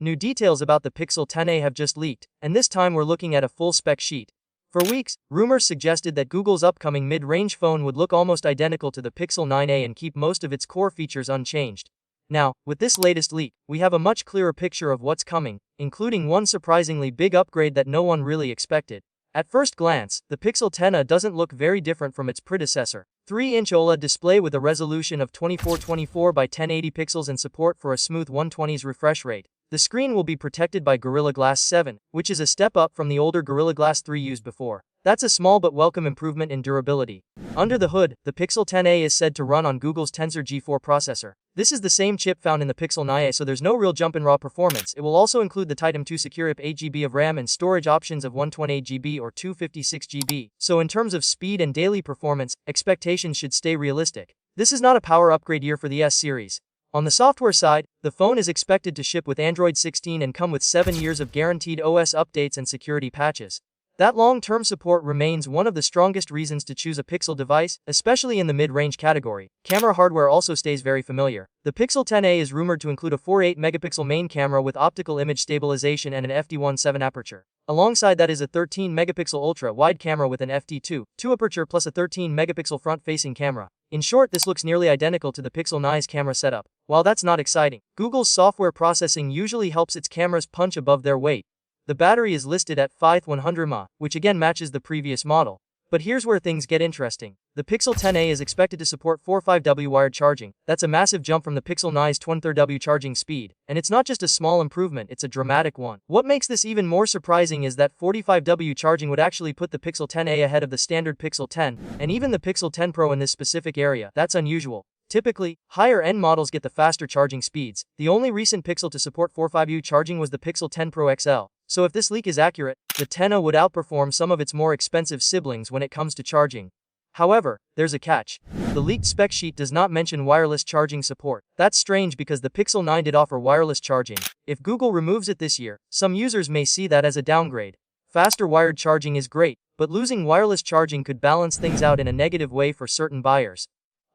New details about the Pixel 10a have just leaked, and this time we're looking at a full spec sheet. For weeks, rumors suggested that Google's upcoming mid-range phone would look almost identical to the Pixel 9a and keep most of its core features unchanged. Now, with this latest leak, we have a much clearer picture of what's coming, including one surprisingly big upgrade that no one really expected. At first glance, the Pixel 10a doesn't look very different from its predecessor. 3-inch OLED display with a resolution of 2424 by 1080 pixels and support for a smooth 120s refresh rate. The screen will be protected by Gorilla Glass 7, which is a step up from the older Gorilla Glass 3 used before. That's a small but welcome improvement in durability. Under the hood, the Pixel 10a is said to run on Google's Tensor G4 processor. This is the same chip found in the Pixel 9a, so there's no real jump in raw performance. It will also include the Titan 2 secure 8GB of RAM and storage options of 128GB or 256GB. So in terms of speed and daily performance, expectations should stay realistic. This is not a power upgrade year for the S series. On the software side, the phone is expected to ship with Android 16 and come with 7 years of guaranteed OS updates and security patches. That long-term support remains one of the strongest reasons to choose a Pixel device, especially in the mid-range category. Camera hardware also stays very familiar. The Pixel 10a is rumored to include a 48-megapixel main camera with optical image stabilization and an f/1.7 aperture. Alongside that is a 13-megapixel ultra-wide camera with an f/2.2 aperture plus a 13-megapixel front-facing camera. In short, this looks nearly identical to the Pixel 9's camera setup. While that's not exciting, Google's software processing usually helps its cameras punch above their weight. The battery is listed at 5100 mAh, which again matches the previous model. But here's where things get interesting. The Pixel 10a is expected to support 45W wired charging. That's a massive jump from the Pixel 9's 23W charging speed. And it's not just a small improvement, it's a dramatic one. What makes this even more surprising is that 45W charging would actually put the Pixel 10a ahead of the standard Pixel 10, and even the Pixel 10 Pro in this specific area. That's unusual. Typically, higher-end models get the faster charging speeds. The only recent Pixel to support 45W charging was the Pixel 10 Pro XL. So if this leak is accurate, the 10a would outperform some of its more expensive siblings when it comes to charging. However, there's a catch. The leaked spec sheet does not mention wireless charging support. That's strange because the Pixel 9 did offer wireless charging. If Google removes it this year, some users may see that as a downgrade. Faster wired charging is great, but losing wireless charging could balance things out in a negative way for certain buyers.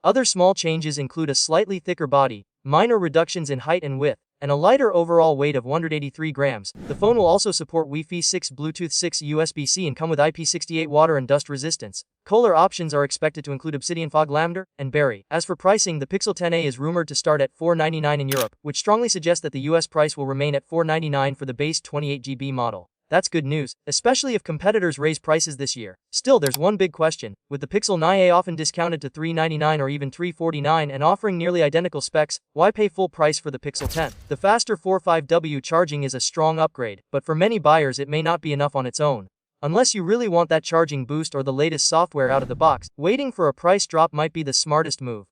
Other small changes include a slightly thicker body, minor reductions in height and width, and a lighter overall weight of 183 grams. The phone will also support Wi-Fi 6, Bluetooth 6, USB-C and come with IP68 water and dust resistance. Color options are expected to include Obsidian Fog Lavender and Berry. As for pricing, the Pixel 10a is rumored to start at $499 in Europe, which strongly suggests that the US price will remain at $499 for the base 28GB model. That's good news, especially if competitors raise prices this year. Still, there's one big question. With the Pixel 9a often discounted to $399 or even $349 and offering nearly identical specs, why pay full price for the Pixel 10? The faster 45W charging is a strong upgrade, but for many buyers it may not be enough on its own. Unless you really want that charging boost or the latest software out of the box, waiting for a price drop might be the smartest move.